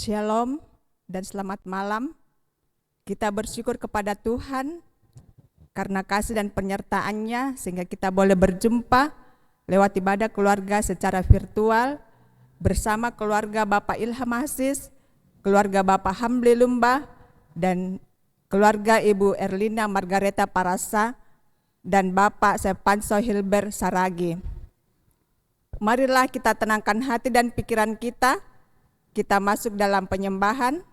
Shalom dan selamat malam. Kita bersyukur kepada Tuhan karena kasih dan penyertaan-Nya sehingga kita boleh berjumpa lewat ibadah keluarga secara virtual bersama keluarga Bapak Ilham Aziz, keluarga Bapak Hamli Lumba, dan keluarga Ibu Erlina Margareta Parasa dan Bapak Sepanso Hilber Saragi. Marilah kita tenangkan hati dan pikiran kita masuk dalam penyembahan.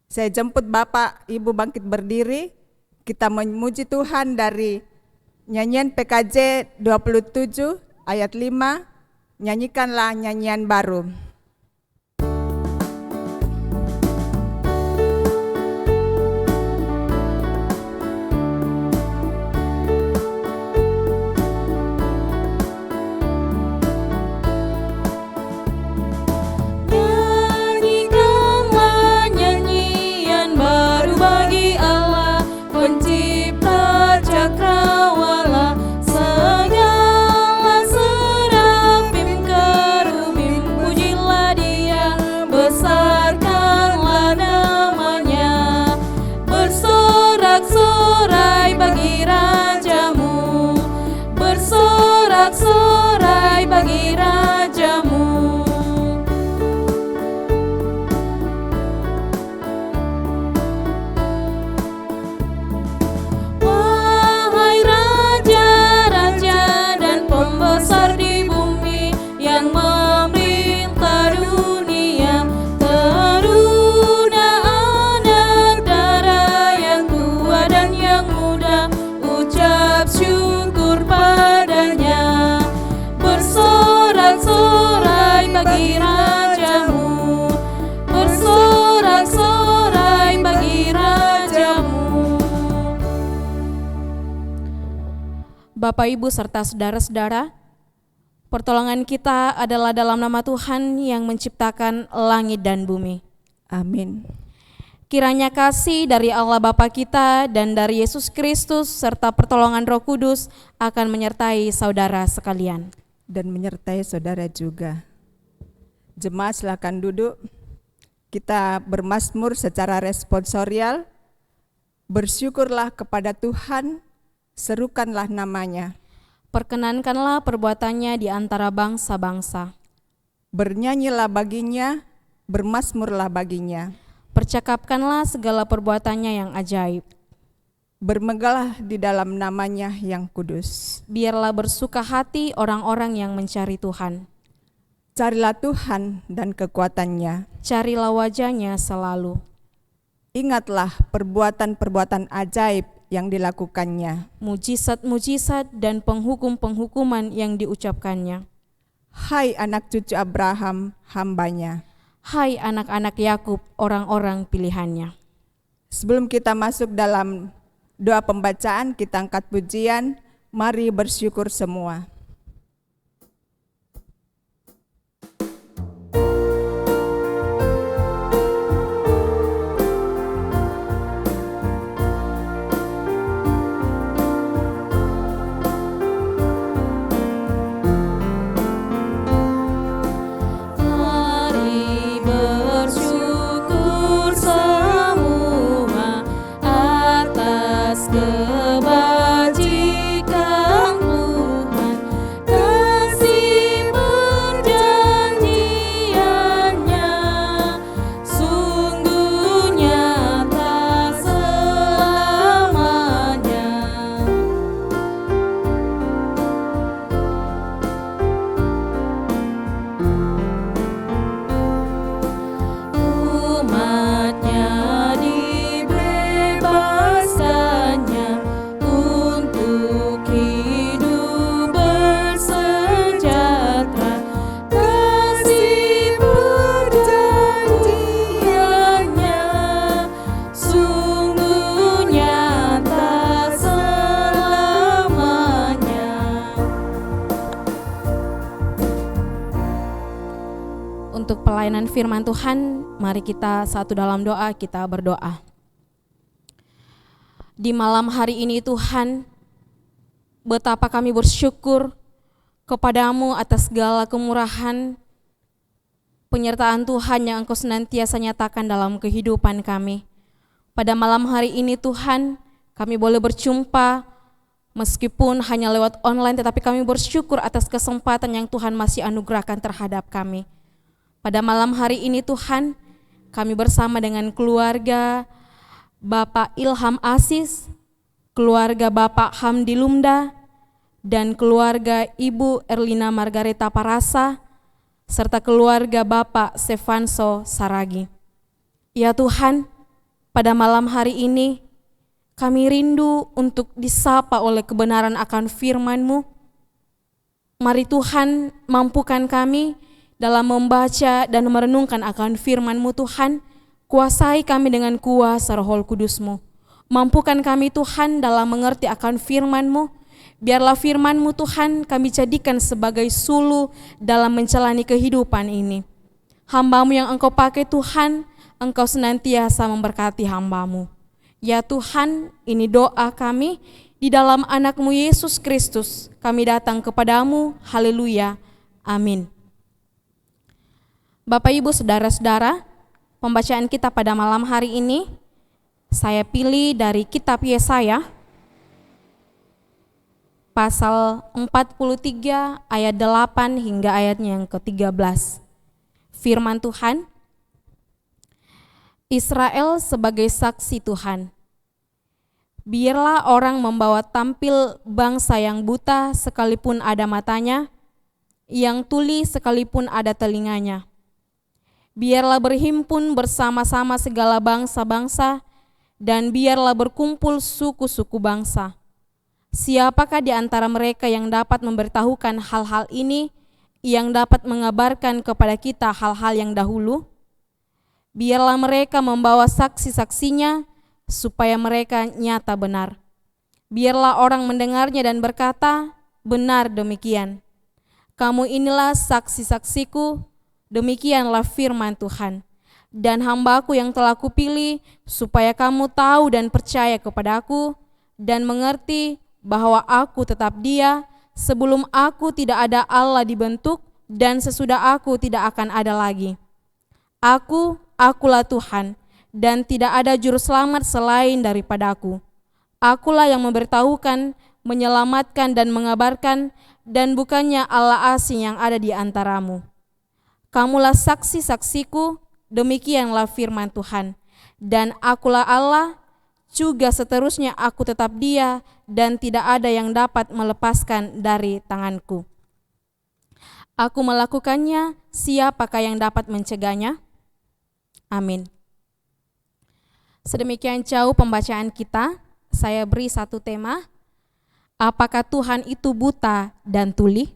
Saya jemput Bapak Ibu bangkit berdiri, kita memuji Tuhan dari nyanyian PKJ 27 ayat 5, nyanyikanlah nyanyian baru. Sorai bagi rajamu. Wahai raja-raja dan pembesar di bumi yang memerintah dunia, teruna anak darah yang tua dan yang muda, ucap syukur padanya. Bersorak-sorai bagi rajamu, bersorak-sorai bagi rajamu. Bapak, Ibu, serta saudara-saudara, pertolongan kita adalah dalam nama Tuhan yang menciptakan langit dan bumi. Amin. Kiranya kasih dari Allah Bapa kita dan dari Yesus Kristus serta pertolongan Roh Kudus akan menyertai saudara sekalian. Dan menyertai saudara juga. Jemaat silakan duduk. Kita bermazmur secara responsorial. Bersyukurlah kepada Tuhan, serukanlah namanya. Perkenankanlah perbuatannya di antara bangsa-bangsa. Bernyanyilah baginya, bermazmurlah baginya. Percakapkanlah segala perbuatannya yang ajaib. Bermegahlah di dalam namanya yang kudus. Biarlah bersuka hati orang-orang yang mencari Tuhan. Carilah Tuhan dan kekuatannya. Carilah wajahnya selalu. Ingatlah perbuatan-perbuatan ajaib yang dilakukannya. Mujizat-mujizat dan penghukum-penghukuman yang diucapkannya. Hai anak cucu Abraham, hambanya. Hai anak-anak Yakub, orang-orang pilihannya. Sebelum kita masuk dalam doa pembacaan, kita angkat pujian. Mari bersyukur semua. Mari bersyukur semua atas kebajikan Tuhan, kasih perjanjiannya sungguh nyata selamanya. Umatnya dibebaskannya untuk hidup bersejahtera, kasih perjanjiannya sungguh nyata selamanya. Untuk pelayanan firman Tuhan, mari kita satu dalam doa, kita berdoa. Di malam hari ini Tuhan, betapa kami bersyukur kepadamu atas segala kemurahan penyertaan Tuhan yang Engkau senantiasa nyatakan dalam kehidupan kami. Pada malam hari ini Tuhan, kami boleh berjumpa meskipun hanya lewat online, tetapi kami bersyukur atas kesempatan yang Tuhan masih anugerahkan terhadap kami. Pada malam hari ini Tuhan, kami bersama dengan keluarga Bapak Ilham Asis, keluarga Bapak Hamdi Lumda, dan keluarga Ibu Erlina Margareta Parasa, serta keluarga Bapak Stefanso Saragi. Ya Tuhan, pada malam hari ini kami rindu untuk disapa oleh kebenaran akan firman-Mu. Mari Tuhan, mampukan kami dalam membaca dan merenungkan akan firman-Mu Tuhan. Kuasai kami dengan kuasa Roh Kudus-Mu. Mampukan kami Tuhan dalam mengerti akan firman-Mu. Biarlah firman-Mu Tuhan kami jadikan sebagai sulu dalam menjalani kehidupan ini. Hamba-Mu yang Engkau pakai Tuhan, Engkau senantiasa memberkati hamba-Mu. Ya Tuhan, ini doa kami di dalam anak-Mu Yesus Kristus. Kami datang kepadamu, haleluya, amin. Bapak Ibu Saudara-saudara, pembacaan kita pada malam hari ini, saya pilih dari kitab Yesaya, pasal 43 ayat 8 hingga ayatnya yang ke-13. Firman Tuhan, Israel sebagai saksi Tuhan. Biarlah orang membawa tampil bangsa yang buta sekalipun ada matanya, yang tuli sekalipun ada telinganya. Biarlah berhimpun bersama-sama segala bangsa-bangsa, dan biarlah berkumpul suku-suku bangsa. Siapakah di antara mereka yang dapat memberitahukan hal-hal ini, yang dapat mengabarkan kepada kita hal-hal yang dahulu? Biarlah mereka membawa saksi-saksinya, supaya mereka nyata benar. Biarlah orang mendengarnya dan berkata, benar demikian. Kamu inilah saksi-saksiku, demikianlah firman Tuhan. Dan hamba-Ku yang telah Kupilih, supaya kamu tahu dan percaya kepada-Ku, dan mengerti bahwa Aku tetap Dia, sebelum Aku tidak ada Allah dibentuk, dan sesudah Aku tidak akan ada lagi. Akulah Tuhan, dan tidak ada juru selamat selain daripada-Aku. Akulah yang memberitahukan, menyelamatkan dan mengabarkan, dan bukannya Allah asing yang ada di antaramu. Kamulah saksi-saksiku, demikianlah firman Tuhan. Dan Akulah Allah, juga seterusnya Aku tetap Dia, dan tidak ada yang dapat melepaskan dari tanganku. Aku melakukannya, siapakah yang dapat mencegahnya? Amin. Sedemikian jauh pembacaan kita, saya beri satu tema, apakah Tuhan itu buta dan tuli?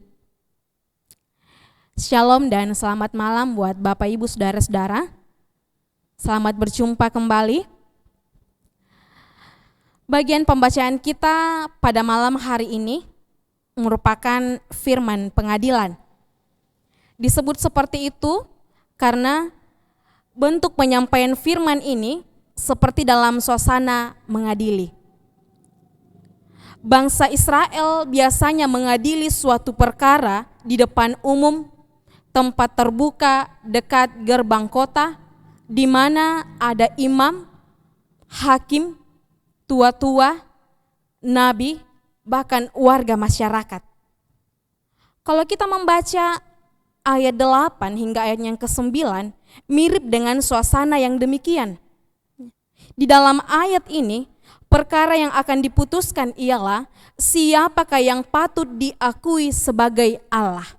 Shalom dan selamat malam buat Bapak Ibu Saudara-saudara. Selamat berjumpa kembali. Bagian pembacaan kita pada malam hari ini merupakan firman pengadilan. Disebut seperti itu karena bentuk penyampaian firman ini seperti dalam suasana mengadili. Bangsa Israel biasanya mengadili suatu perkara di depan umum, tempat terbuka dekat gerbang kota, di mana ada imam, hakim, tua-tua, nabi, bahkan warga masyarakat. Kalau kita membaca ayat 8 hingga ayat yang ke-9, mirip dengan suasana yang demikian. Di dalam ayat ini, perkara yang akan diputuskan ialah siapakah yang patut diakui sebagai Allah.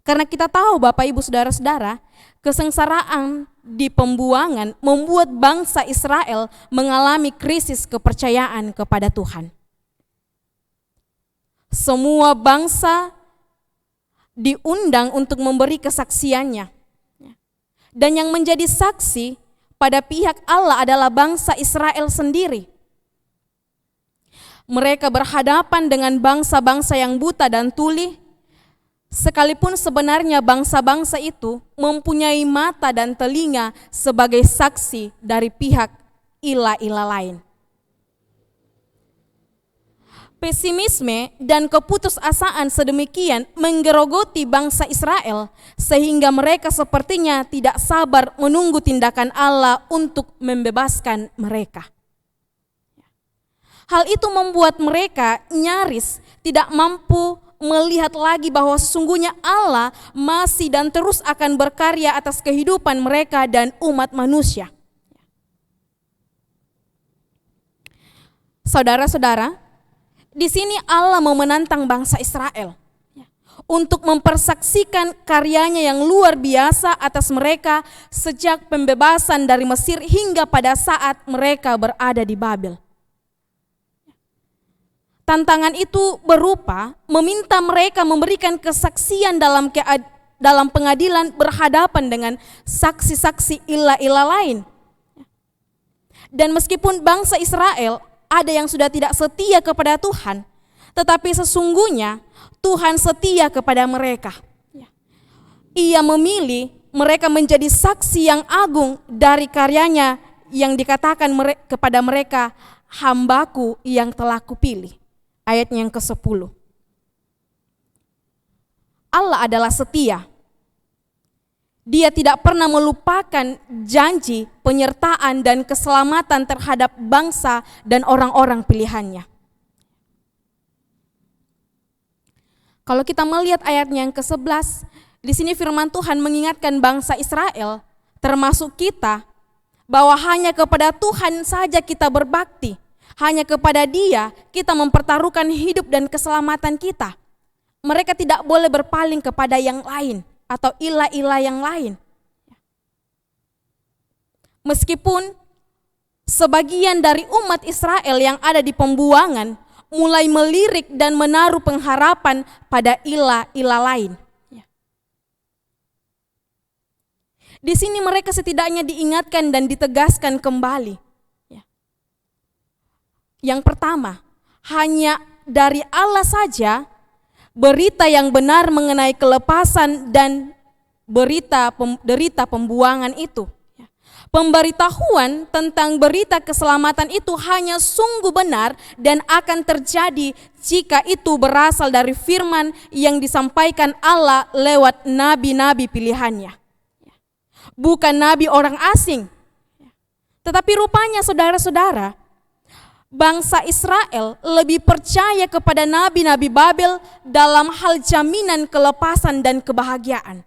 Karena kita tahu Bapak Ibu Saudara-saudara, kesengsaraan di pembuangan membuat bangsa Israel mengalami krisis kepercayaan kepada Tuhan. Semua bangsa diundang untuk memberi kesaksiannya. Dan yang menjadi saksi pada pihak Allah adalah bangsa Israel sendiri. Mereka berhadapan dengan bangsa-bangsa yang buta dan tuli, sekalipun sebenarnya bangsa-bangsa itu mempunyai mata dan telinga sebagai saksi dari pihak ilah-ilah lain. Pesimisme dan keputusasaan sedemikian menggerogoti bangsa Israel sehingga mereka sepertinya tidak sabar menunggu tindakan Allah untuk membebaskan mereka. Hal itu membuat mereka nyaris tidak mampu melihat lagi bahwa sesungguhnya Allah masih dan terus akan berkarya atas kehidupan mereka dan umat manusia. Saudara-saudara, di sini Allah mau menantang bangsa Israel untuk mempersaksikan karyanya yang luar biasa atas mereka sejak pembebasan dari Mesir hingga pada saat mereka berada di Babel. Tantangan itu berupa meminta mereka memberikan kesaksian dalam pengadilan berhadapan dengan saksi-saksi ilah-ilah lain. Dan meskipun bangsa Israel ada yang sudah tidak setia kepada Tuhan, tetapi sesungguhnya Tuhan setia kepada mereka. Ia memilih mereka menjadi saksi yang agung dari karyanya yang dikatakan kepada mereka, hambaku yang telah kupilih. Ayat yang ke-10. Allah adalah setia. Dia tidak pernah melupakan janji, penyertaan, dan keselamatan terhadap bangsa dan orang-orang pilihannya. Kalau kita melihat ayatnya yang ke-11, di sini firman Tuhan mengingatkan bangsa Israel, termasuk kita, bahwa hanya kepada Tuhan saja kita berbakti. Hanya kepada Dia kita mempertaruhkan hidup dan keselamatan kita. Mereka tidak boleh berpaling kepada yang lain atau ilah-ilah yang lain. Meskipun sebagian dari umat Israel yang ada di pembuangan mulai melirik dan menaruh pengharapan pada ilah-ilah lain. Di sini mereka setidaknya diingatkan dan ditegaskan kembali. Yang pertama, hanya dari Allah saja berita yang benar mengenai kelepasan dan derita pembuangan itu. Pemberitahuan tentang berita keselamatan itu hanya sungguh benar dan akan terjadi jika itu berasal dari firman yang disampaikan Allah lewat nabi-nabi pilihannya. Bukan nabi orang asing. Tetapi rupanya saudara-saudara, bangsa Israel lebih percaya kepada nabi-nabi Babel dalam hal jaminan kelepasan dan kebahagiaan.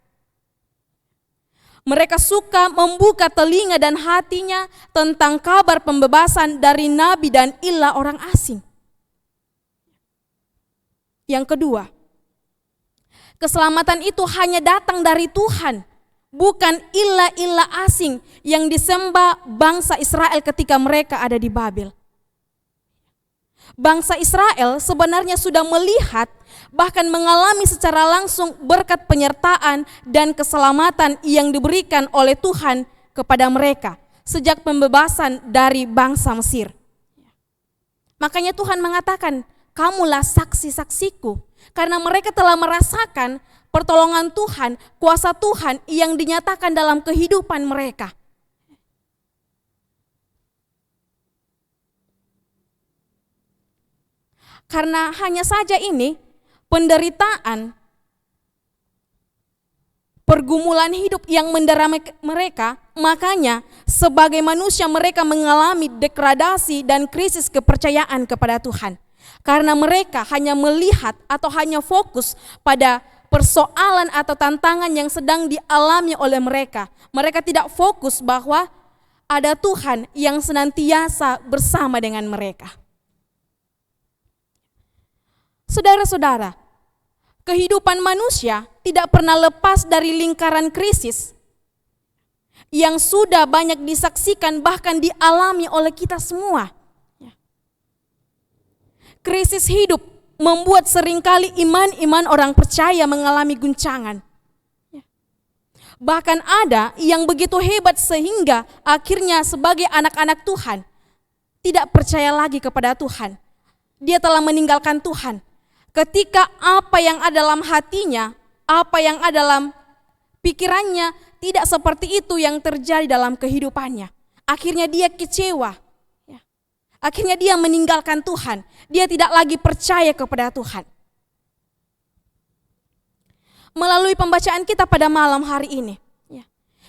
Mereka suka membuka telinga dan hatinya tentang kabar pembebasan dari nabi dan ilah orang asing. Yang kedua, keselamatan itu hanya datang dari Tuhan, bukan ilah-ilah asing yang disembah bangsa Israel ketika mereka ada di Babel. Bangsa Israel sebenarnya sudah melihat, bahkan mengalami secara langsung berkat penyertaan dan keselamatan yang diberikan oleh Tuhan kepada mereka sejak pembebasan dari bangsa Mesir. Makanya Tuhan mengatakan, kamulah saksi-saksiku, karena mereka telah merasakan pertolongan Tuhan, kuasa Tuhan yang dinyatakan dalam kehidupan mereka. Karena hanya saja ini penderitaan, pergumulan hidup yang mendera mereka, makanya sebagai manusia mereka mengalami degradasi dan krisis kepercayaan kepada Tuhan. Karena mereka hanya melihat atau hanya fokus pada persoalan atau tantangan yang sedang dialami oleh mereka. Mereka tidak fokus bahwa ada Tuhan yang senantiasa bersama dengan mereka. Saudara-saudara, kehidupan manusia tidak pernah lepas dari lingkaran krisis yang sudah banyak disaksikan bahkan dialami oleh kita semua. Krisis hidup membuat seringkali iman-iman orang percaya mengalami guncangan. Bahkan ada yang begitu hebat sehingga akhirnya sebagai anak-anak Tuhan tidak percaya lagi kepada Tuhan. Dia telah meninggalkan Tuhan. Ketika apa yang ada dalam hatinya, apa yang ada dalam pikirannya tidak seperti itu yang terjadi dalam kehidupannya. Akhirnya dia kecewa. Akhirnya dia meninggalkan Tuhan. Dia tidak lagi percaya kepada Tuhan. Melalui pembacaan kita pada malam hari ini,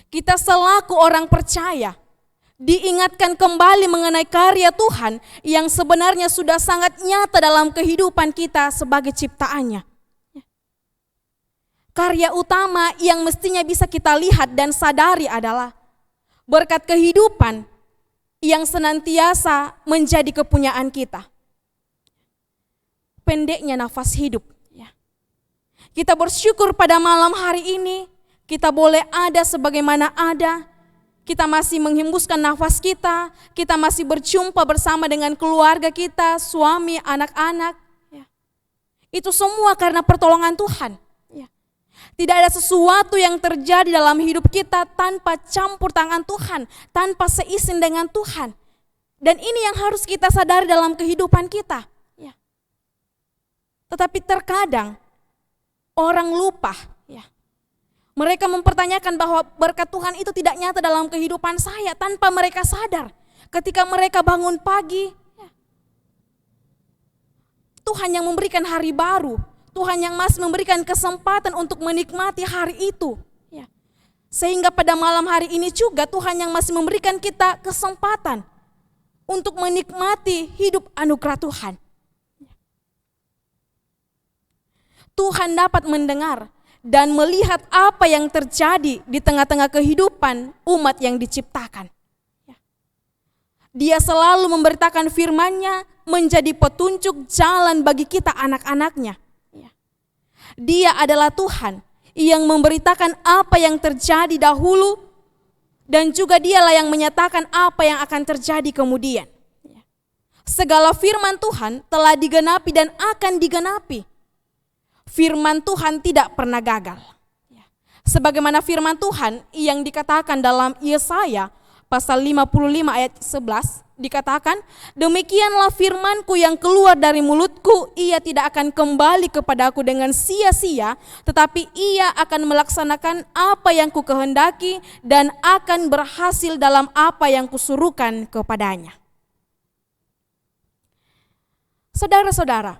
kita selaku orang percaya diingatkan kembali mengenai karya Tuhan yang sebenarnya sudah sangat nyata dalam kehidupan kita sebagai ciptaannya. Karya utama yang mestinya bisa kita lihat dan sadari adalah berkat kehidupan yang senantiasa menjadi kepunyaan kita. Pendeknya nafas hidup. Kita bersyukur pada malam hari ini, kita boleh ada sebagaimana ada, kita masih menghembuskan nafas kita masih berjumpa bersama dengan keluarga kita, suami, anak-anak. Itu semua karena pertolongan Tuhan. Tidak ada sesuatu yang terjadi dalam hidup kita tanpa campur tangan Tuhan, tanpa seizin dengan Tuhan. Dan ini yang harus kita sadari dalam kehidupan kita. Tetapi terkadang orang lupa. Mereka mempertanyakan bahwa berkat Tuhan itu tidak nyata dalam kehidupan saya tanpa mereka sadar. Ketika mereka bangun pagi, Tuhan yang memberikan hari baru. Tuhan yang masih memberikan kesempatan untuk menikmati hari itu. Sehingga pada malam hari ini juga Tuhan yang masih memberikan kita kesempatan untuk menikmati hidup anugerah Tuhan. Tuhan dapat mendengar dan melihat apa yang terjadi di tengah-tengah kehidupan umat yang diciptakan. Dia selalu memberitakan firman-Nya menjadi petunjuk jalan bagi kita anak-anak-Nya. Dia adalah Tuhan yang memberitakan apa yang terjadi dahulu dan juga Dialah yang menyatakan apa yang akan terjadi kemudian. Segala firman Tuhan telah digenapi dan akan digenapi. Firman Tuhan tidak pernah gagal. Sebagaimana firman Tuhan yang dikatakan dalam Yesaya pasal 55 ayat 11 dikatakan, demikianlah firmanku yang keluar dari mulutku, ia tidak akan kembali kepadaku dengan sia-sia, tetapi ia akan melaksanakan apa yang ku kehendaki dan akan berhasil dalam apa yang kusuruhkan kepadanya. Saudara-saudara,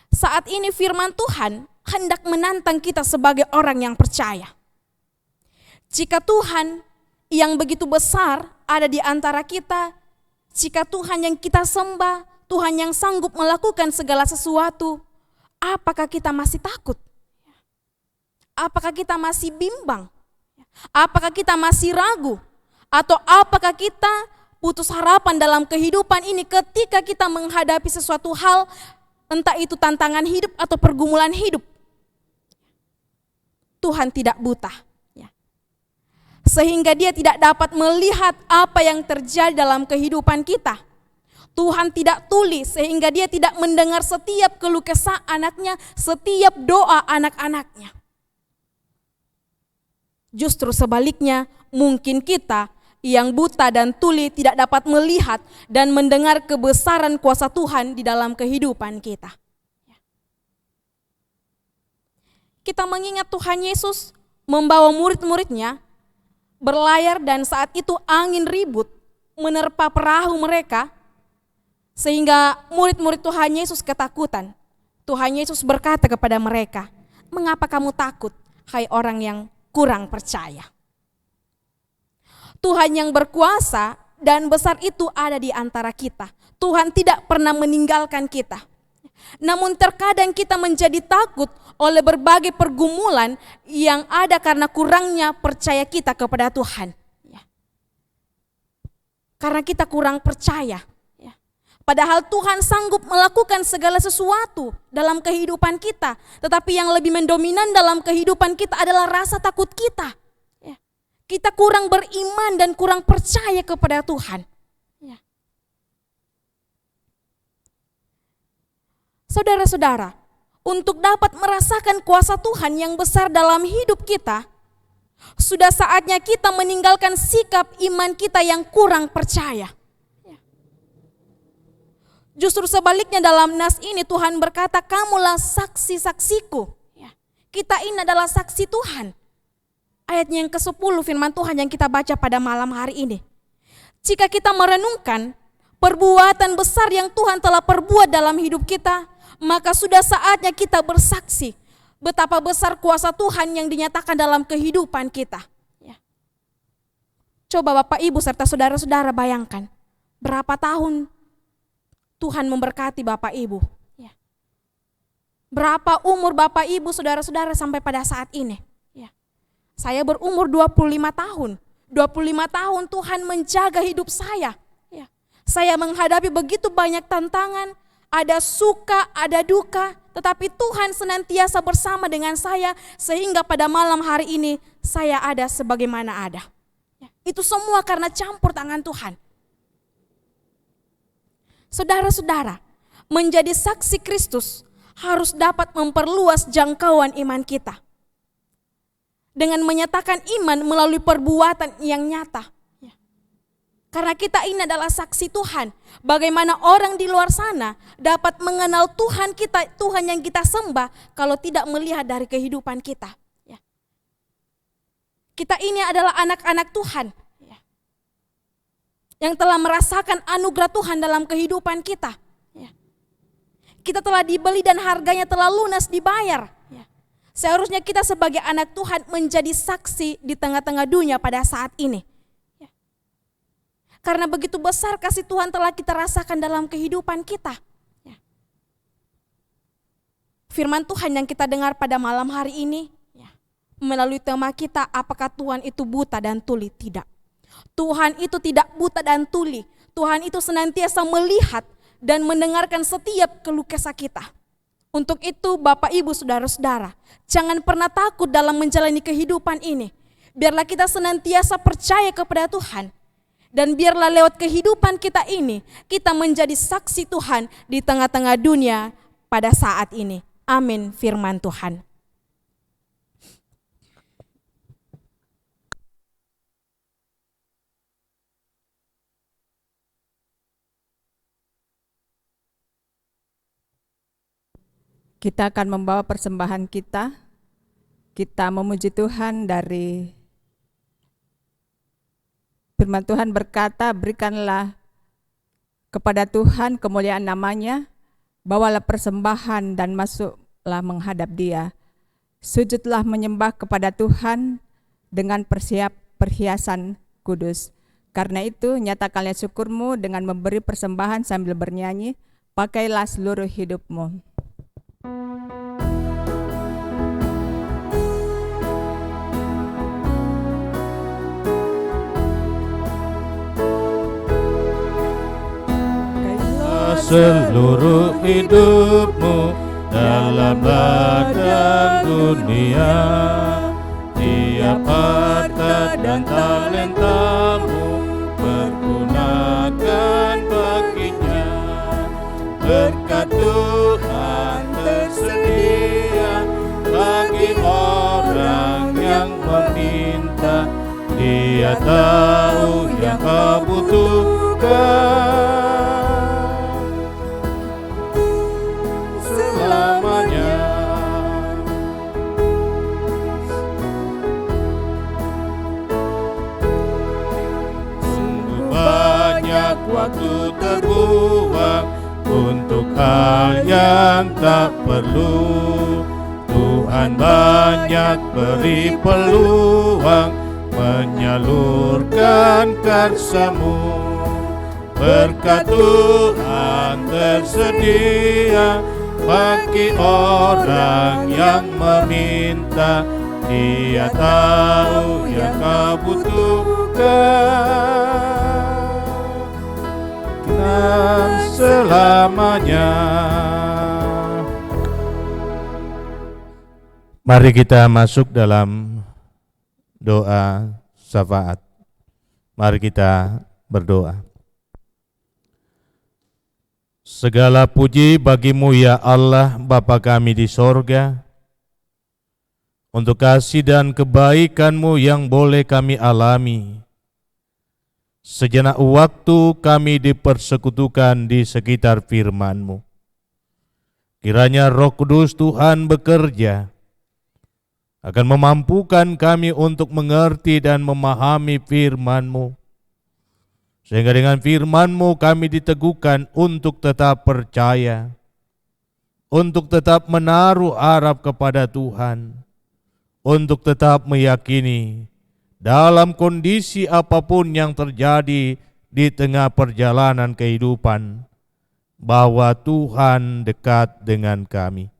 saat ini firman Tuhan hendak menantang kita sebagai orang yang percaya. Jika Tuhan yang begitu besar ada di antara kita, jika Tuhan yang kita sembah, Tuhan yang sanggup melakukan segala sesuatu, apakah kita masih takut? Apakah kita masih bimbang? Apakah kita masih ragu? Atau apakah kita putus harapan dalam kehidupan ini ketika kita menghadapi sesuatu hal, entah itu tantangan hidup atau pergumulan hidup? Tuhan tidak buta, sehingga Dia tidak dapat melihat apa yang terjadi dalam kehidupan kita. Tuhan tidak tuli sehingga Dia tidak mendengar setiap keluh kesah anaknya, setiap doa anak-anaknya. Justru sebaliknya, mungkin kita yang buta dan tuli tidak dapat melihat dan mendengar kebesaran kuasa Tuhan di dalam kehidupan kita. Kita mengingat Tuhan Yesus membawa murid-muridnya berlayar dan saat itu angin ribut menerpa perahu mereka sehingga murid-murid Tuhan Yesus ketakutan. Tuhan Yesus berkata kepada mereka, "Mengapa kamu takut, hai orang yang kurang percaya?" Tuhan yang berkuasa dan besar itu ada di antara kita. Tuhan tidak pernah meninggalkan kita. Namun terkadang kita menjadi takut oleh berbagai pergumulan yang ada karena kurangnya percaya kita kepada Tuhan. Karena kita kurang percaya. Padahal Tuhan sanggup melakukan segala sesuatu dalam kehidupan kita. Tetapi yang lebih mendominan dalam kehidupan kita adalah rasa takut kita. Kita kurang beriman dan kurang percaya kepada Tuhan. Saudara-saudara, untuk dapat merasakan kuasa Tuhan yang besar dalam hidup kita, sudah saatnya kita meninggalkan sikap iman kita yang kurang percaya. Justru sebaliknya dalam nas ini Tuhan berkata, kamulah saksi-saksiku. Kita ini adalah saksi Tuhan. Ayatnya yang ke-10 firman Tuhan yang kita baca pada malam hari ini. Jika kita merenungkan perbuatan besar yang Tuhan telah perbuat dalam hidup kita, maka sudah saatnya kita bersaksi betapa besar kuasa Tuhan yang dinyatakan dalam kehidupan kita. Ya. Coba Bapak Ibu serta saudara-saudara bayangkan, berapa tahun Tuhan memberkati Bapak Ibu. Ya. Berapa umur Bapak Ibu saudara-saudara sampai pada saat ini. Ya. Saya berumur 25 tahun. 25 tahun Tuhan menjaga hidup saya. Ya. Saya menghadapi begitu banyak tantangan, ada suka, ada duka, tetapi Tuhan senantiasa bersama dengan saya sehingga pada malam hari ini saya ada sebagaimana ada. Ya. Itu semua karena campur tangan Tuhan. Saudara-saudara, menjadi saksi Kristus harus dapat memperluas jangkauan iman kita. Dengan menyatakan iman melalui perbuatan yang nyata. Karena kita ini adalah saksi Tuhan. Bagaimana orang di luar sana dapat mengenal Tuhan kita, Tuhan yang kita sembah, kalau tidak melihat dari kehidupan kita. Kita ini adalah anak-anak Tuhan. Yang telah merasakan anugerah Tuhan dalam kehidupan kita. Kita telah dibeli dan harganya telah lunas dibayar. Seharusnya kita sebagai anak Tuhan menjadi saksi di tengah-tengah dunia pada saat ini. Karena begitu besar kasih Tuhan telah kita rasakan dalam kehidupan kita. Firman Tuhan yang kita dengar pada malam hari ini, melalui tema kita, apakah Tuhan itu buta dan tuli? Tidak. Tuhan itu tidak buta dan tuli. Tuhan itu senantiasa melihat dan mendengarkan setiap keluh kesah kita. Untuk itu Bapak Ibu saudara-saudara, jangan pernah takut dalam menjalani kehidupan ini. Biarlah kita senantiasa percaya kepada Tuhan. Dan biarlah lewat kehidupan kita ini, kita menjadi saksi Tuhan di tengah-tengah dunia pada saat ini. Amin firman Tuhan. Kita akan membawa persembahan kita. Kita memuji Tuhan dari firman Tuhan berkata, berikanlah kepada Tuhan kemuliaan namanya, bawalah persembahan dan masuklah menghadap Dia. Sujudlah menyembah kepada Tuhan dengan perhiasan kudus. Karena itu nyatakanlah syukurmu dengan memberi persembahan sambil bernyanyi, pakailah seluruh hidupmu. Seluruh hidupmu dalam ladang dunia, tiap harta dan talentamu pergunakan baginya. Berkat Tuhan tersedia bagi orang yang meminta. Dia tahu yang kau butuhkan. Waktu terbuang untuk hal yang tak perlu. Tuhan banyak beri peluang menyalurkan karsamu. Berkat Tuhan tersedia bagi orang yang meminta. Dia tahu yang kau butuhkan selamanya. Mari kita masuk dalam doa syafaat. Mari kita berdoa. Segala puji bagimu ya Allah Bapa kami di sorga, untuk kasih dan kebaikan-Mu yang boleh kami alami. Sejenak waktu kami dipersekutukan di sekitar firman-Mu. Kiranya Roh Kudus Tuhan bekerja, akan memampukan kami untuk mengerti dan memahami firman-Mu, Sehingga dengan firman-Mu kami diteguhkan untuk tetap percaya, untuk tetap menaruh harap kepada Tuhan, untuk tetap meyakini dalam kondisi apapun yang terjadi di tengah perjalanan kehidupan, bahwa Tuhan dekat dengan kami.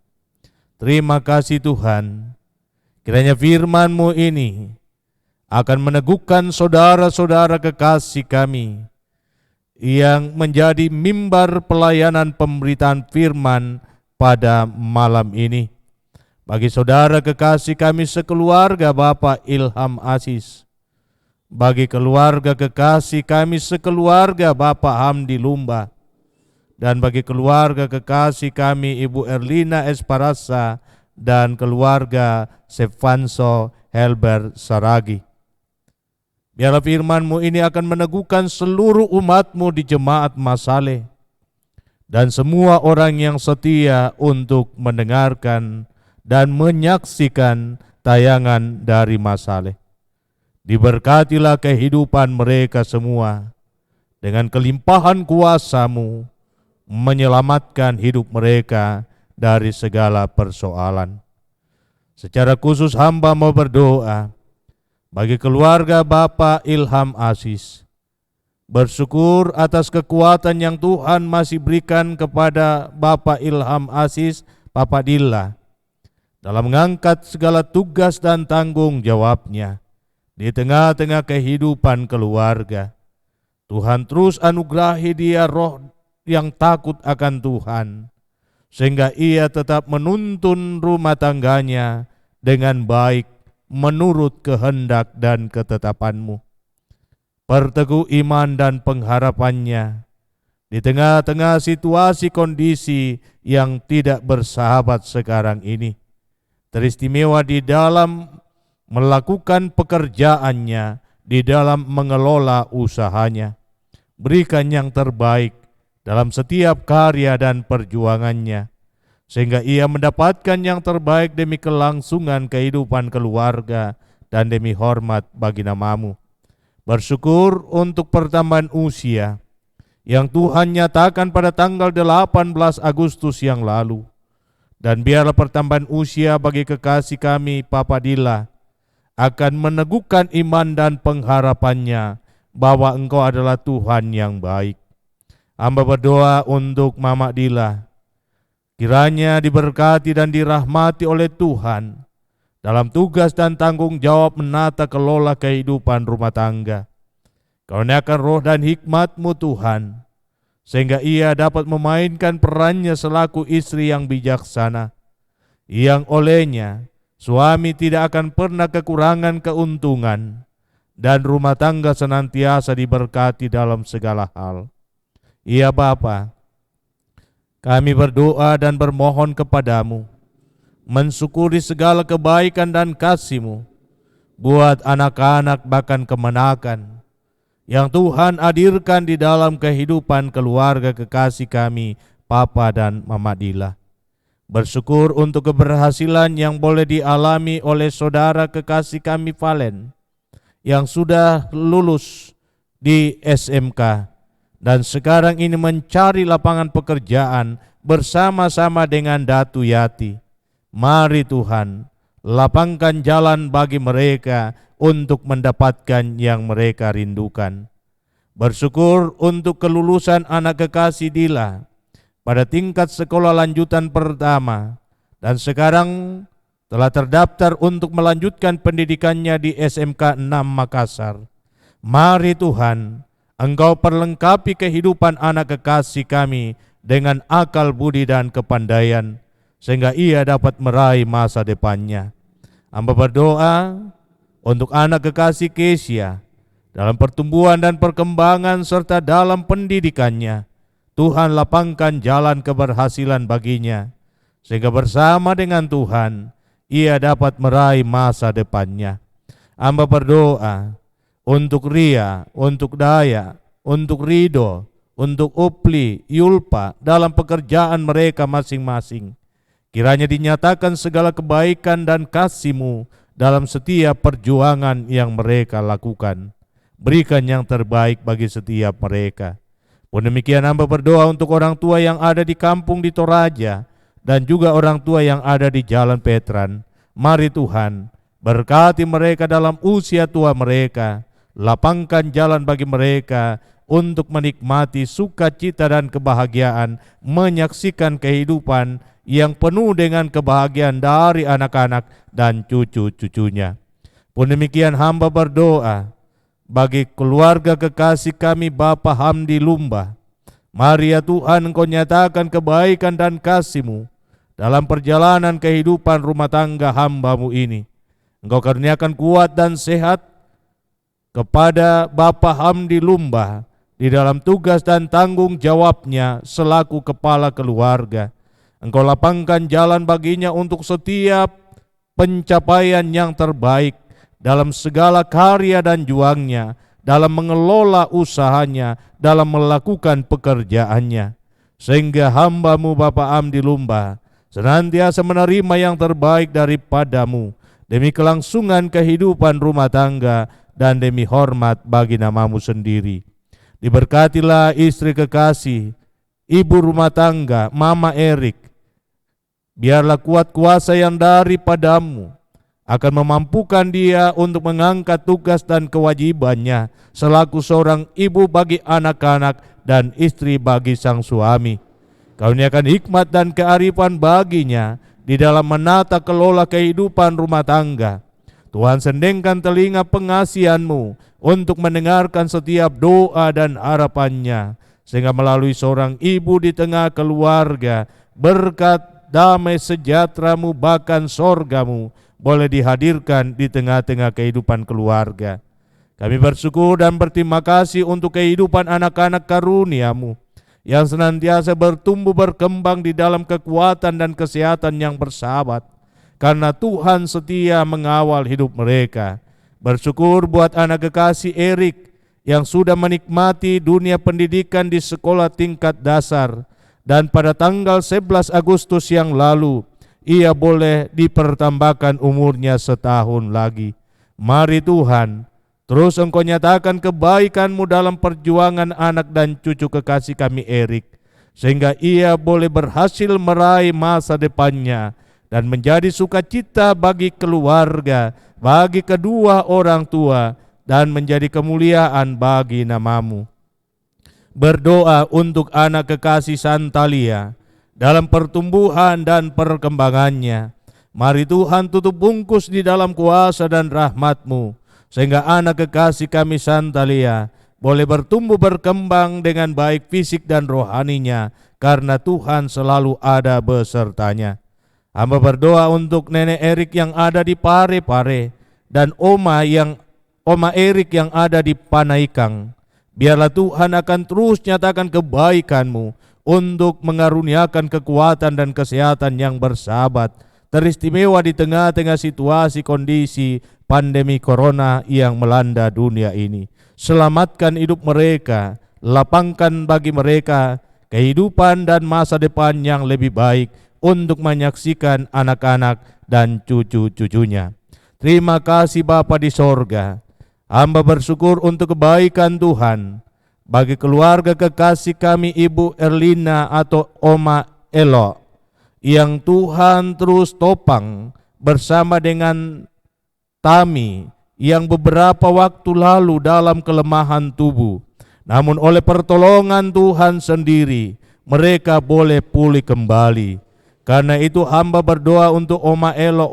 Terima kasih Tuhan, kiranya firman-Mu ini akan meneguhkan saudara-saudara kekasih kami yang menjadi mimbar pelayanan pemberitaan firman pada malam ini. Bagi saudara kekasih kami sekeluarga Bapak Ilham Aziz, bagi keluarga kekasih kami sekeluarga Bapak Hamdi Lumba, dan bagi keluarga kekasih kami Ibu Erlina Esparasa dan keluarga Sefanso Helber Saragi. Biarlah firman-Mu ini akan meneguhkan seluruh umat-Mu di Jemaat Masale dan semua orang yang setia untuk mendengarkan dan menyaksikan tayangan dari Masale. Diberkatilah kehidupan mereka semua dengan kelimpahan kuasa-Mu, menyelamatkan hidup mereka dari segala persoalan. Secara khusus hamba mau berdoa bagi keluarga Bapak Ilham Aziz, bersyukur atas kekuatan yang Tuhan masih berikan kepada Bapak Ilham Aziz, Bapak Dilla, dalam mengangkat segala tugas dan tanggung jawabnya di tengah-tengah kehidupan keluarga. Tuhan terus anugerahi dia roh yang takut akan Tuhan, sehingga ia tetap menuntun rumah tangganya dengan baik menurut kehendak dan ketetapan-Mu. Perteguh iman dan pengharapannya di tengah-tengah situasi kondisi yang tidak bersahabat sekarang ini. Teristimewa di dalam melakukan pekerjaannya, di dalam mengelola usahanya. Berikan yang terbaik dalam setiap karya dan perjuangannya, sehingga ia mendapatkan yang terbaik demi kelangsungan kehidupan keluarga dan demi hormat bagi nama-Mu. Bersyukur untuk pertambahan usia yang Tuhan nyatakan pada tanggal 18 Agustus yang lalu. Dan biarlah pertambahan usia bagi kekasih kami Papa Dilla akan meneguhkan iman dan pengharapannya bahwa Engkau adalah Tuhan yang baik. Hamba berdoa untuk Mama Dilla, kiranya diberkati dan dirahmati oleh Tuhan dalam tugas dan tanggung jawab menata kelola kehidupan rumah tangga. Karuniakan roh dan hikmat-Mu Tuhan, sehingga ia dapat memainkan perannya selaku istri yang bijaksana, yang olehnya suami tidak akan pernah kekurangan keuntungan, dan rumah tangga senantiasa diberkati dalam segala hal. Ya Bapa, kami berdoa dan bermohon kepadamu, mensyukuri segala kebaikan dan kasih-Mu buat anak-anak bahkan kemenakan yang Tuhan hadirkan di dalam kehidupan keluarga kekasih kami, Papa dan Mama Dilla. Bersyukur untuk keberhasilan yang boleh dialami oleh saudara kekasih kami Valen yang sudah lulus di SMK dan sekarang ini mencari lapangan pekerjaan bersama-sama dengan Datu Yati. Mari Tuhan, lapangkan jalan bagi mereka untuk mendapatkan yang mereka rindukan. Bersyukur untuk kelulusan anak kekasih Dilla pada tingkat sekolah lanjutan pertama dan sekarang telah terdaftar untuk melanjutkan pendidikannya di SMK 6 Makassar. Mari Tuhan, Engkau perlengkapi kehidupan anak kekasih kami dengan akal budi dan kepandaian, sehingga ia dapat meraih masa depannya. Hamba berdoa untuk anak kekasih Kesia dalam pertumbuhan dan perkembangan serta dalam pendidikannya. Tuhan lapangkan jalan keberhasilan baginya, sehingga bersama dengan Tuhan ia dapat meraih masa depannya. Hamba berdoa untuk Ria, untuk Daya, untuk Rido, untuk Upli, Yulpa dalam pekerjaan mereka masing-masing. Kiranya dinyatakan segala kebaikan dan kasih-Mu dalam setiap perjuangan yang mereka lakukan. berikan yang terbaik bagi setiap mereka. Pun demikian hamba berdoa untuk orang tua yang ada di kampung di Toraja dan juga orang tua yang ada di Jalan Petran. Mari Tuhan, berkati mereka dalam usia tua mereka, lapangkan jalan bagi mereka untuk menikmati sukacita dan kebahagiaan, menyaksikan kehidupan yang penuh dengan kebahagiaan dari anak-anak dan cucu-cucunya. Pun demikian hamba berdoa bagi keluarga kekasih kami Bapa Hamdi Lumba. Mari ya Tuhan, Engkau nyatakan kebaikan dan kasih-Mu dalam perjalanan kehidupan rumah tangga hamba-Mu ini. Engkau karuniakan kuat dan sehat kepada Bapa Hamdi Lumba di dalam tugas dan tanggung jawabnya selaku kepala keluarga. Engkau lapangkan jalan baginya untuk setiap pencapaian yang terbaik dalam segala karya dan juangnya, dalam mengelola usahanya, dalam melakukan pekerjaannya. Sehingga hamba-Mu Bapa Hamdi Lumba senantiasa menerima yang terbaik daripada-Mu, demi kelangsungan kehidupan rumah tangga dan demi hormat bagi nama-Mu sendiri. Diberkatilah istri kekasih, ibu rumah tangga, Mama Erik. Biarlah kuat kuasa yang daripada-Mu akan memampukan dia untuk mengangkat tugas dan kewajibannya selaku seorang ibu bagi anak-anak dan istri bagi sang suami. Karuniakan hikmat dan kearifan baginya di dalam menata kelola kehidupan rumah tangga. Tuhan, sendengkan telinga pengasihan-Mu untuk mendengarkan setiap doa dan harapannya, sehingga melalui seorang ibu di tengah keluarga, berkat damai sejahtera-Mu bahkan sorga-Mu boleh dihadirkan di tengah-tengah kehidupan keluarga. Kami bersyukur dan berterima kasih untuk kehidupan anak-anak karunia-Mu yang senantiasa bertumbuh berkembang di dalam kekuatan dan kesehatan yang bersahabat, karena Tuhan setia mengawal hidup mereka. Bersyukur buat anak kekasih Erik yang sudah menikmati dunia pendidikan di sekolah tingkat dasar, dan pada tanggal 11 Agustus yang lalu ia boleh dipertambahkan umurnya setahun lagi. Mari Tuhan, terus Engkau nyatakan kebaikan-Mu dalam perjuangan anak dan cucu kekasih kami Erik, sehingga ia boleh berhasil meraih masa depannya dan menjadi sukacita bagi keluarga, bagi kedua orang tua, dan menjadi kemuliaan bagi nama-Mu. Berdoa untuk anak kekasih Santalia dalam pertumbuhan dan perkembangannya. Mari Tuhan, tutup bungkus di dalam kuasa dan rahmat-Mu, sehingga anak kekasih kami Santalia boleh bertumbuh berkembang dengan baik fisik dan rohaninya, karena Tuhan selalu ada besertanya. Hamba berdoa untuk nenek Erik yang ada di Pare-Pare dan Oma Erik yang ada di Panaikang. Biarlah Tuhan akan terus nyatakan kebaikan-Mu untuk mengaruniakan kekuatan dan kesehatan yang bersahabat, teristimewa di tengah-tengah situasi kondisi pandemi corona yang melanda dunia ini. Selamatkan hidup mereka, lapangkan bagi mereka kehidupan dan masa depan yang lebih baik untuk menyaksikan anak-anak dan cucu-cucunya. Terima kasih Bapa di sorga. Hamba bersyukur untuk kebaikan Tuhan bagi keluarga kekasih kami Ibu Erlina atau Oma Elo, yang Tuhan terus topang bersama dengan Tami yang beberapa waktu lalu dalam kelemahan tubuh. Namun oleh pertolongan Tuhan sendiri mereka boleh pulih kembali. Karena itu hamba berdoa untuk Oma Elo,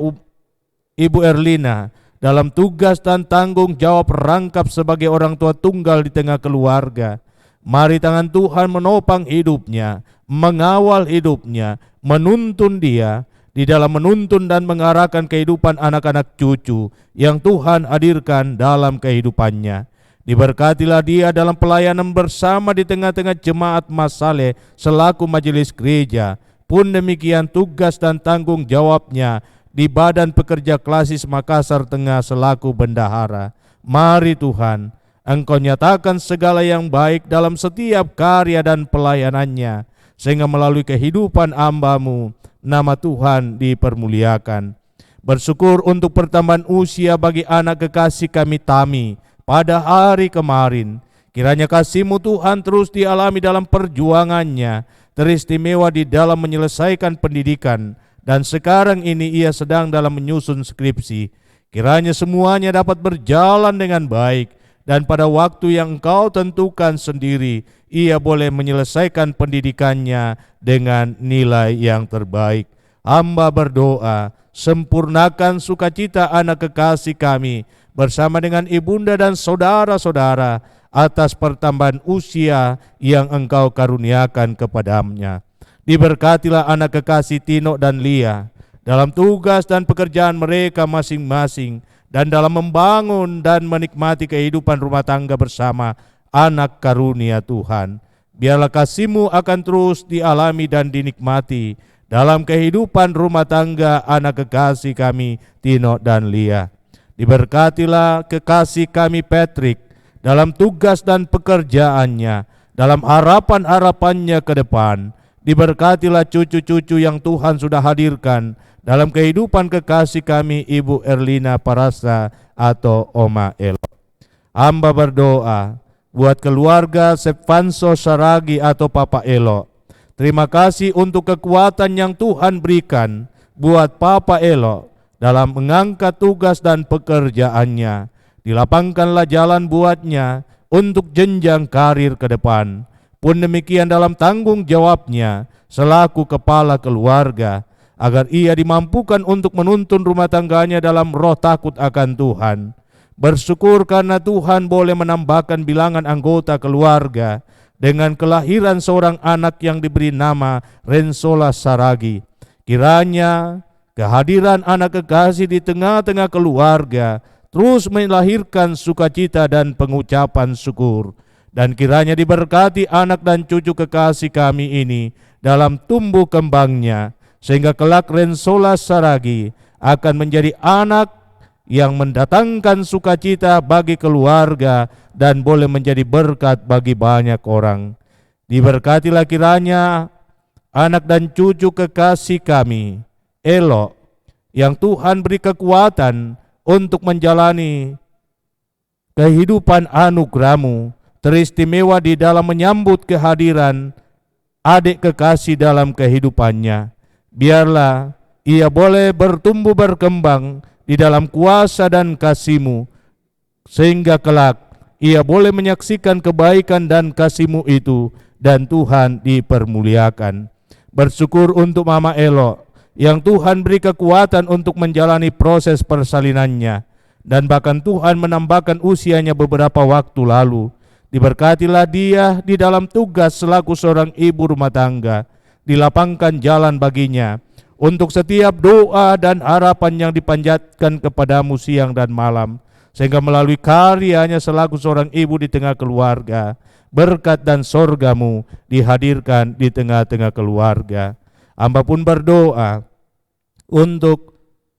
Ibu Erlina, dalam tugas dan tanggung jawab rangkap sebagai orang tua tunggal di tengah keluarga. Mari tangan Tuhan menopang hidupnya, mengawal hidupnya, menuntun dia di dalam menuntun dan mengarahkan kehidupan anak-anak cucu yang Tuhan hadirkan dalam kehidupannya. Diberkatilah dia dalam pelayanan bersama di tengah-tengah jemaat Masaleh selaku majelis gereja. Pun demikian tugas dan tanggung jawabnya di Badan Pekerja Klasis Makassar Tengah selaku bendahara. Mari Tuhan, Engkau nyatakan segala yang baik dalam setiap karya dan pelayanannya, sehingga melalui kehidupan hamba-Mu, nama Tuhan dipermuliakan. Bersyukur untuk pertambahan usia bagi anak kekasih kami Tami pada hari kemarin. Kiranya kasih-Mu Tuhan terus dialami dalam perjuangannya, teristimewa di dalam menyelesaikan pendidikan, dan sekarang ini ia sedang dalam menyusun skripsi. Kiranya semuanya dapat berjalan dengan baik, dan pada waktu yang Engkau tentukan sendiri, ia boleh menyelesaikan pendidikannya dengan nilai yang terbaik. Hamba berdoa, sempurnakan sukacita anak kekasih kami bersama dengan ibunda dan saudara-saudara atas pertambahan usia yang Engkau karuniakan kepadanya. Diberkatilah anak kekasih Tino dan Lia dalam tugas dan pekerjaan mereka masing-masing, dan dalam membangun dan menikmati kehidupan rumah tangga bersama anak karunia Tuhan. Biarlah kasih-Mu akan terus dialami dan dinikmati dalam kehidupan rumah tangga anak kekasih kami Tino dan Lia. Diberkatilah kekasih kami Patrick dalam tugas dan pekerjaannya, dalam harapan-harapannya ke depan. Diberkatilah cucu-cucu yang Tuhan sudah hadirkan dalam kehidupan kekasih kami Ibu Erlina Parasa atau Oma Elo. Hamba berdoa buat keluarga Sepfanso Saragi atau Papa Elo. Terima kasih untuk kekuatan yang Tuhan berikan buat Papa Elo dalam mengangkat tugas dan pekerjaannya. Dilapangkanlah jalan buatnya untuk jenjang karir ke depan. Pun demikian dalam tanggung jawabnya selaku kepala keluarga, agar ia dimampukan untuk menuntun rumah tangganya dalam roh takut akan Tuhan. Bersyukur karena Tuhan boleh menambahkan bilangan anggota keluarga dengan kelahiran seorang anak yang diberi nama Rensola Saragi. Kiranya kehadiran anak kekasih di tengah-tengah keluarga terus melahirkan sukacita dan pengucapan syukur. Dan kiranya diberkati anak dan cucu kekasih kami ini dalam tumbuh kembangnya, sehingga kelak Rensola Saragi akan menjadi anak yang mendatangkan sukacita bagi keluarga dan boleh menjadi berkat bagi banyak orang. Diberkatilah kiranya anak dan cucu kekasih kami Elo, yang Tuhan beri kekuatan untuk menjalani kehidupan anugerah-Mu, teristimewa di dalam menyambut kehadiran adik kekasih dalam kehidupannya. Biarlah ia boleh bertumbuh berkembang di dalam kuasa dan kasih-Mu, sehingga kelak ia boleh menyaksikan kebaikan dan kasih-Mu itu, dan Tuhan dipermuliakan. Bersyukur untuk Mama Elo yang Tuhan beri kekuatan untuk menjalani proses persalinannya, dan bahkan Tuhan menambahkan usianya beberapa waktu lalu. Diberkatilah dia di dalam tugas selaku seorang ibu rumah tangga. Dilapangkan jalan baginya untuk setiap doa dan harapan yang dipanjatkan kepadamu siang dan malam, sehingga melalui karyanya selaku seorang ibu di tengah keluarga, berkat dan sorga-Mu dihadirkan di tengah-tengah keluarga. Hamba pun berdoa untuk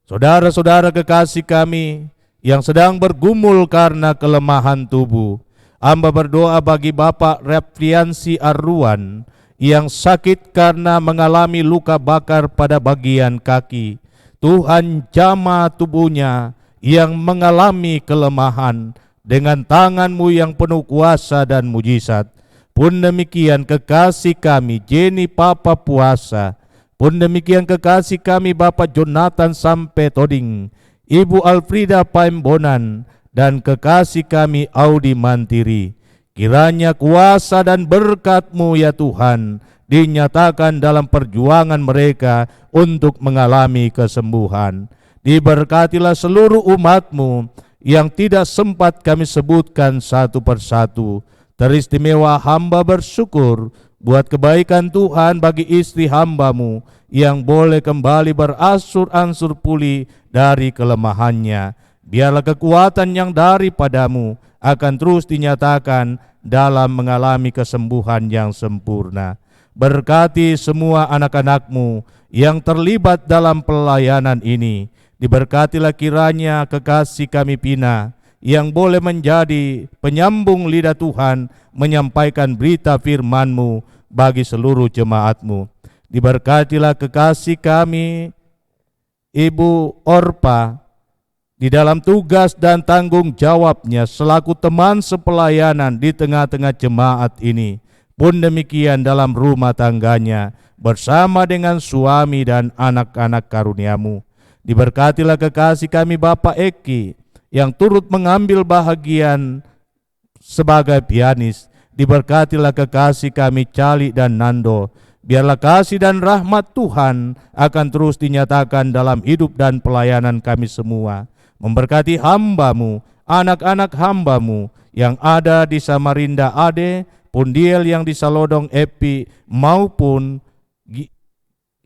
saudara-saudara kekasih kami yang sedang bergumul karena kelemahan tubuh. Hamba berdoa bagi Bapak Refriansi Arruan yang sakit karena mengalami luka bakar pada bagian kaki. Tuhan jamah tubuhnya yang mengalami kelemahan dengan tangan-Mu yang penuh kuasa dan mujizat. Pun demikian kekasih kami Jenny Papa Puasa. Pun demikian kekasih kami Bapak Jonathan Sampai Toding, Ibu Alfrida Paembonan, dan kekasih kami Audi Mantiri. Kiranya kuasa dan berkat-Mu ya Tuhan dinyatakan dalam perjuangan mereka untuk mengalami kesembuhan. Diberkatilah seluruh umat-Mu yang tidak sempat kami sebutkan satu persatu. Teristimewa hamba bersyukur buat kebaikan Tuhan bagi istri hamba-Mu yang boleh kembali beransur-ansur pulih dari kelemahannya. Biarlah kekuatan yang daripada-Mu akan terus dinyatakan dalam mengalami kesembuhan yang sempurna. Berkati semua anak-anak-Mu yang terlibat dalam pelayanan ini. Diberkatilah kiranya kekasih kami Pina yang boleh menjadi penyambung lidah Tuhan menyampaikan berita firman-Mu bagi seluruh jemaat-Mu. Diberkatilah kekasih kami Ibu Orpa di dalam tugas dan tanggung jawabnya selaku teman sepelayanan di tengah-tengah jemaat ini. Pun demikian dalam rumah tangganya bersama dengan suami dan anak-anak karunia-Mu. Diberkatilah kekasih kami Bapak Eki yang turut mengambil bahagian sebagai pianis. Diberkatilah kekasih kami Cali dan Nando. Biarlah kasih dan rahmat Tuhan akan terus dinyatakan dalam hidup dan pelayanan kami semua. Memberkati hamba-Mu, anak-anak hamba-Mu yang ada di Samarinda Ade, Pundiel yang di Salodong Epi, maupun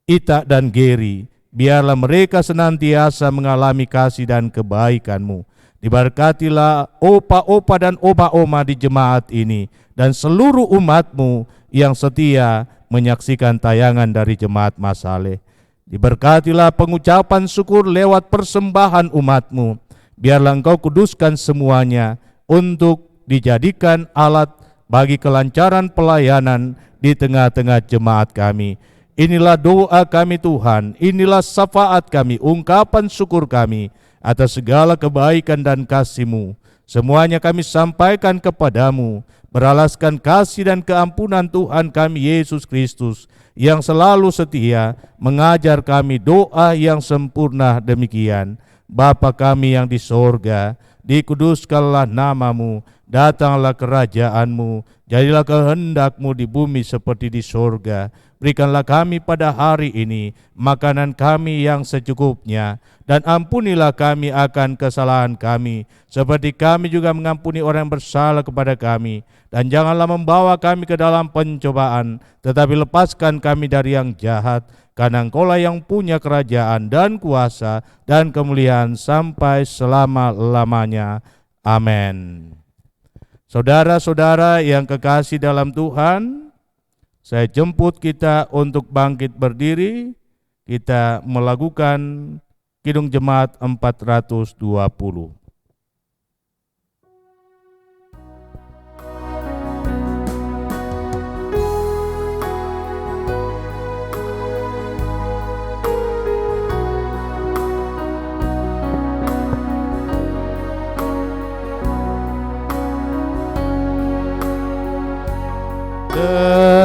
Ita dan Geri. Biarlah mereka senantiasa mengalami kasih dan kebaikan-Mu. Diberkatilah opa-opa dan oma-oma di jemaat ini dan seluruh umat-Mu yang setia menyaksikan tayangan dari jemaat Masaleh. Diberkatilah pengucapan syukur lewat persembahan umat-Mu. Biarlah Engkau kuduskan semuanya untuk dijadikan alat bagi kelancaran pelayanan di tengah-tengah jemaat kami. Inilah doa kami Tuhan, inilah syafaat kami, ungkapan syukur kami atas segala kebaikan dan kasih-Mu. Semuanya kami sampaikan kepadamu, beralaskan kasih dan keampunan Tuhan kami Yesus Kristus, yang selalu setia mengajar kami doa yang sempurna demikian. Bapa kami yang di sorga, dikuduskanlah nama-Mu, datanglah kerajaan-Mu, jadilah kehendak-Mu di bumi seperti di sorga. Berikanlah kami pada hari ini makanan kami yang secukupnya, dan ampunilah kami akan kesalahan kami, seperti kami juga mengampuni orang yang bersalah kepada kami. Dan janganlah membawa kami ke dalam pencobaan, tetapi lepaskan kami dari yang jahat, karena Engkaulah yang punya kerajaan dan kuasa dan kemuliaan sampai selama-lamanya. Amin. Saudara-saudara yang kekasih dalam Tuhan, saya jemput kita untuk bangkit berdiri. Kita melakukan Kidung Jemaat 420.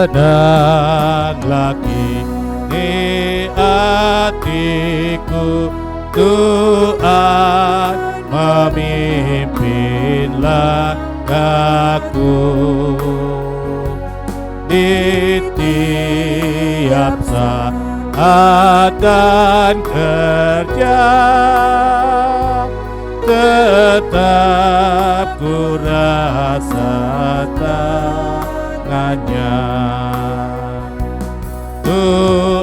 Tenanglah kini hatiku, Tuhan memimpin langkahku. Di tiap saat dan kerja tetap ku rasa tangannya.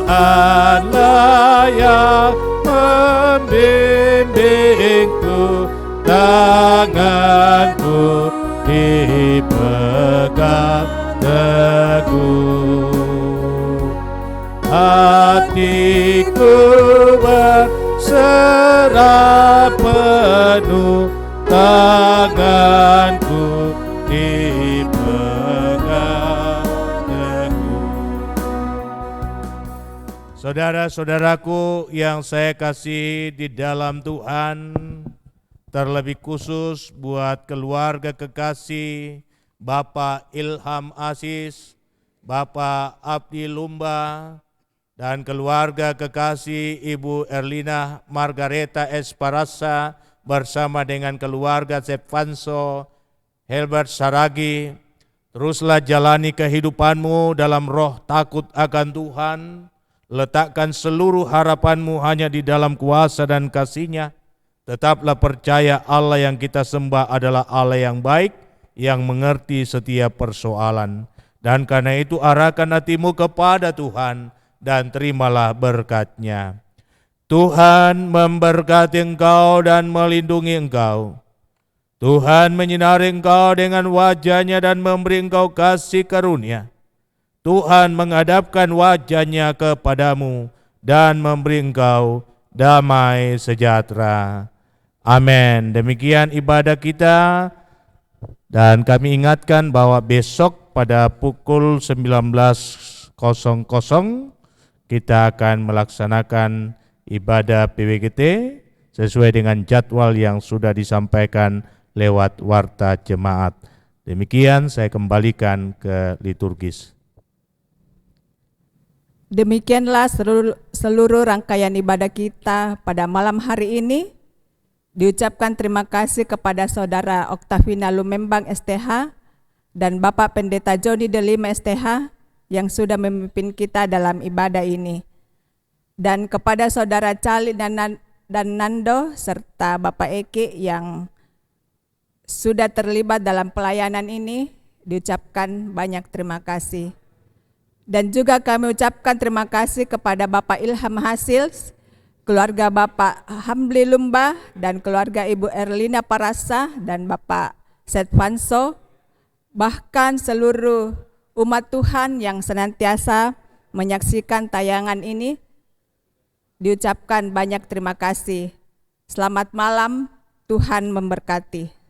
Tuhanlah yang membimbingku, tanganku dipegang teguh. Hatiku berserah penuh, tanganku dipegang teguh. Saudara-saudaraku yang saya kasih di dalam Tuhan, terlebih khusus buat keluarga kekasih Bapak Ilham Asis, Bapak Abdi Lumba, dan keluarga kekasih Ibu Erlina Margareta Esparasa bersama dengan keluarga Sefanso Helbert Saragi. Teruslah jalani kehidupanmu dalam roh takut akan Tuhan. Letakkan seluruh harapanmu hanya di dalam kuasa dan kasih-Nya. Tetaplah percaya Allah yang kita sembah adalah Allah yang baik, yang mengerti setiap persoalan. Dan karena itu arahkan hatimu kepada Tuhan dan terimalah berkat-Nya. Tuhan memberkati engkau dan melindungi engkau. Tuhan menyinari engkau dengan wajah-Nya dan memberi engkau kasih karunia. Tuhan menghadapkan wajah-Nya kepadamu dan memberi engkau damai sejahtera. Amin. Demikian ibadah kita, dan kami ingatkan bahwa besok pada pukul 19.00 kita akan melaksanakan ibadah PWGT sesuai dengan jadwal yang sudah disampaikan lewat warta jemaat. Demikian saya kembalikan ke liturgis. Demikianlah seluruh rangkaian ibadah kita pada malam hari ini. Diucapkan terima kasih kepada Saudara Oktavina Lumembang STH dan Bapak Pendeta Joni Delima STH yang sudah memimpin kita dalam ibadah ini. Dan kepada Saudara Cali dan Nando serta Bapak Eki yang sudah terlibat dalam pelayanan ini, diucapkan banyak terima kasih. Dan juga kami ucapkan terima kasih kepada Bapak Ilham Hasil, keluarga Bapak Hamli Lumba, dan keluarga Ibu Erlina Parasa dan Bapak Setvanso, bahkan seluruh umat Tuhan yang senantiasa menyaksikan tayangan ini, diucapkan banyak terima kasih. Selamat malam, Tuhan memberkati.